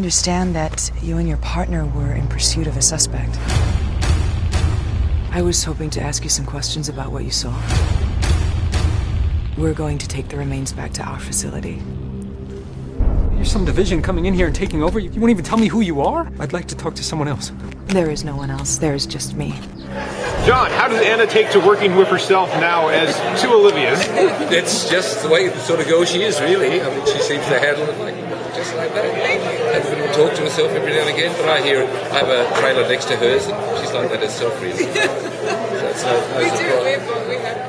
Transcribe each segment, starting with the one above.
understand that you and your partner were in pursuit of a suspect. I was hoping to ask you some questions about what you saw. We're going to take the remains back to our facility. You're some division coming in here and taking over? You won't even tell me who you are? I'd like to talk to someone else. There is no one else. There is just me. John, how does Anna take to working with herself now as two Olivias? It's just the way the sort of girl she is, really. I mean, she seems to handle it just like that. Everybody will talk to herself every now and again, but I have a trailer next to hers, and she's like that herself, really. So it's no surprise.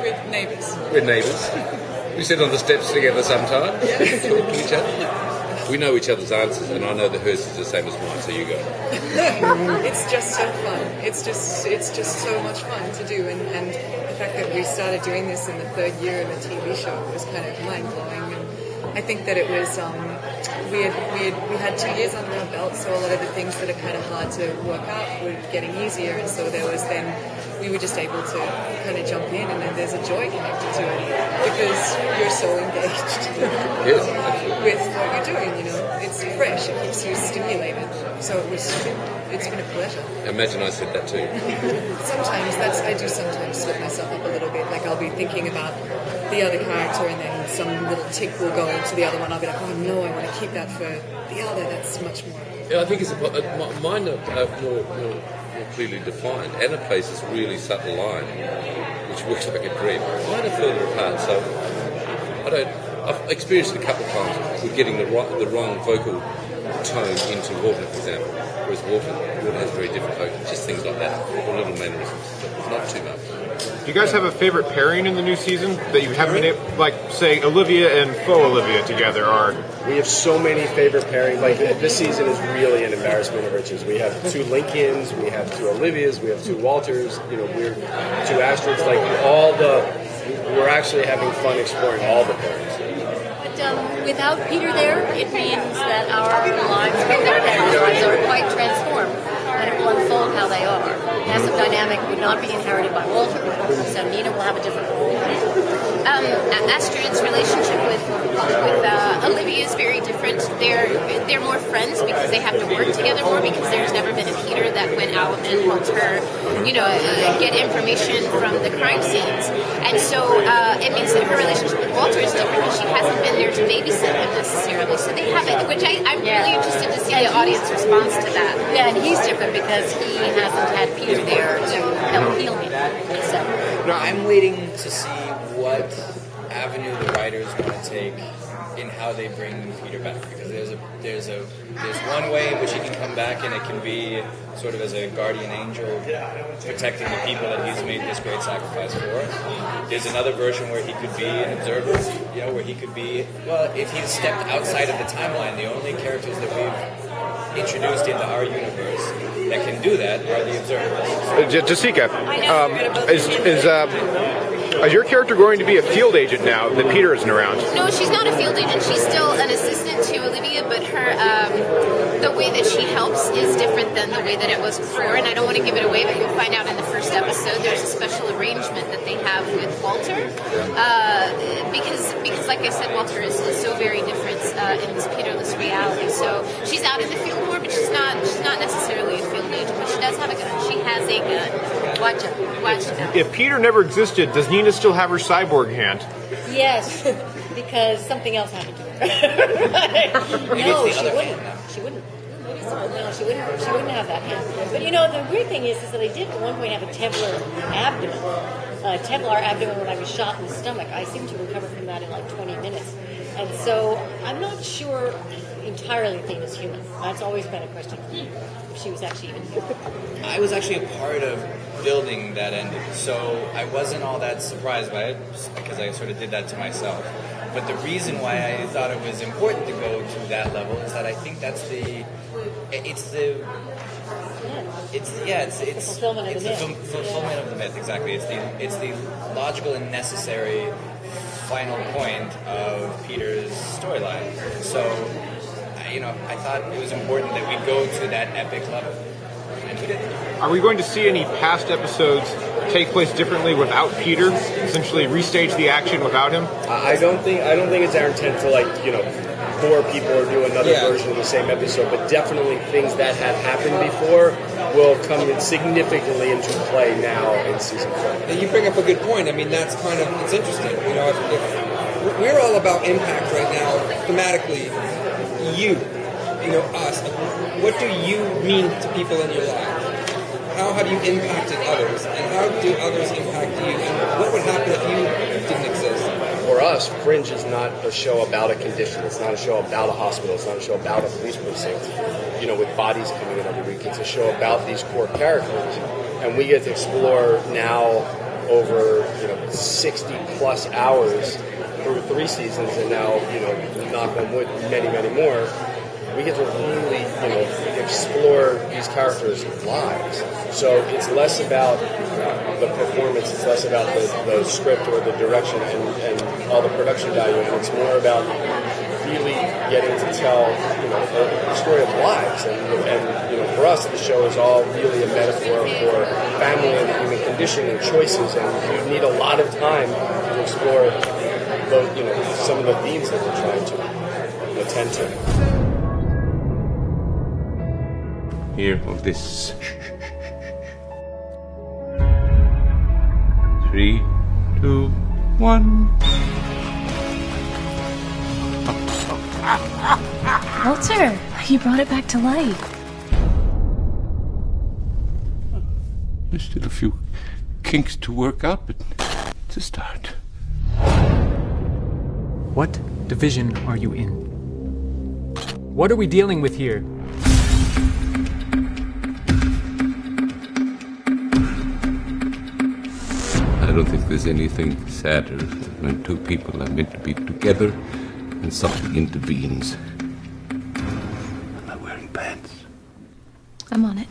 We're neighbours. We're neighbours. We sit on the steps together sometimes, talk to each other. We know each other's answers, and I know that hers is the same as mine, so you go. It's just so fun. It's just so much fun to do, and the fact that we started doing this in the third year of a TV show was kind of mind-blowing. And I think that it was we had 2 years under our belt, so a lot of the things that are kind of hard to work out were getting easier, and so we were just able to kind of jump in, and then there's a joy connected to it because you're so engaged with what you're doing. It's fresh, it keeps you stimulated. So it's been a pleasure. Imagine I said that too. I do sometimes slip myself up a little bit. Like I'll be thinking about the other character, and then some little tick will go into the other one. I'll be like, oh no, I want to keep that for the other. That's much more. Yeah, I think mine are more clearly defined. Anna plays this really subtle line, which works like a dream. Mine are further apart, so I've experienced it a couple of times with getting the wrong vocal tone into Walton, for example. Whereas Walton has very different vocal, just things like that, or little mannerisms, but not too much. Do you guys have a favorite pairing in the new season that you haven't been able, like, say, Olivia and faux Olivia together are? We have so many favorite pairings. Like, this season is really an embarrassment of riches. We have two Lincolns, we have two Olivias, we have two Walters, we're two Astrids. Like, we're actually having fun exploring all the pairings. Without Peter there, it means that our lives, both our parents' lives, are quite transformed, and it will unfold how they are. Passive dynamic would not be inherited by Walter, so Nina will have a different role. Astrid's relationship with Olivia is very different. They're more friends because they have to work together more, because there's never been a Peter that went out and helped her, get information from the crime scenes. And so it means that her relationship with Walter is different because she hasn't been there to babysit him necessarily. So they have it, which I'm really interested to see the audience response to that. Yeah, and he's different because he hasn't had Peter there to help heal him. So I'm waiting to see what avenue the writers want to take in how they bring Peter back, because there's one way in which he can come back, and it can be sort of as a guardian angel protecting the people that he's made this great sacrifice for. There's another version where he could be an observer, where he could be, well, if he's stepped outside of the timeline, the only characters that we've introduced into our universe that can do that are the observers. Jasika, is your character going to be a field agent now that Peter isn't around? No, she's not a field agent. She's still an assistant to Olivia, but her the way that she helps is different than the way that it was before. And I don't want to give it away, but you'll find out in the first episode there's a special arrangement that they have with Walter, because like I said, Walter is so very different in this Peterless reality. So she's out in the field more, but she's not necessarily a field agent. But she does have a gun. She has a gun. Watch it out. If Peter never existed, does Nina still have her cyborg hand? yes, because something else happened to her. No, she wouldn't. She wouldn't. No, she wouldn't have that hand. But the weird thing is that I did at one point have a Tevlar abdomen when I was shot in the stomach. I seem to recover from that in like 20 minutes. And so I'm not sure entirely Athena's human. That's always been a question for me, if she was actually even human. I was actually a part of building that ending, so I wasn't all that surprised by it, because I sort of did that to myself. But the reason why I thought it was important to go to that level is that I think it's the fulfillment of the myth. Fulfillment of the myth, exactly. It's the logical and necessary final point of Peter's storyline. So, I thought it was important that we go to that epic level, and we did. Are we going to see any past episodes take place differently without Peter? Essentially, restage the action without him. I don't think it's our intent to bore people or do another version of the same episode, but definitely things that have happened before will come in significantly into play now in season 4. And you bring up a good point. I mean, that's kind of, it's interesting. You know, if we're all about impact right now, thematically, us. What do you mean to people in your life? How have you impacted others? And how do others impact you? And what would happen if you didn't exist? For us, Fringe is not a show about a condition. It's not a show about a hospital. It's not a show about a police precinct, with bodies coming in every week. It's a show about these core characters. And we get to explore now over, 60-plus hours through 3 seasons, and now, knock on wood, many, many more. We get to really, explore these characters' lives. So it's less about the performance, it's less about the script or the direction and all the production value, and it's more about really getting to tell, the story of lives. And for us, the show is all really a metaphor for family and the human condition and choices, and you need a lot of time to explore those, some of the themes that we're trying to attend to. Here of this. 3, 2, 1. Walter, you brought it back to life. There's still a few kinks to work out, but it's a start. What division are you in? What are we dealing with here? I don't think there's anything sadder than when two people are meant to be together and something intervenes. Am I wearing pants? I'm on it.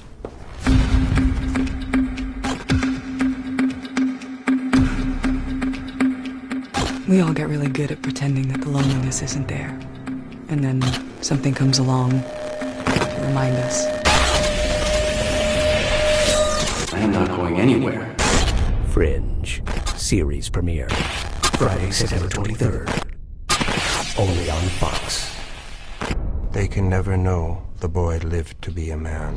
We all get really good at pretending that the loneliness isn't there. And then something comes along to remind us. I am not going anywhere. Fringe series premiere Friday, September 23rd. Only on Fox. They can never know the boy lived to be a man.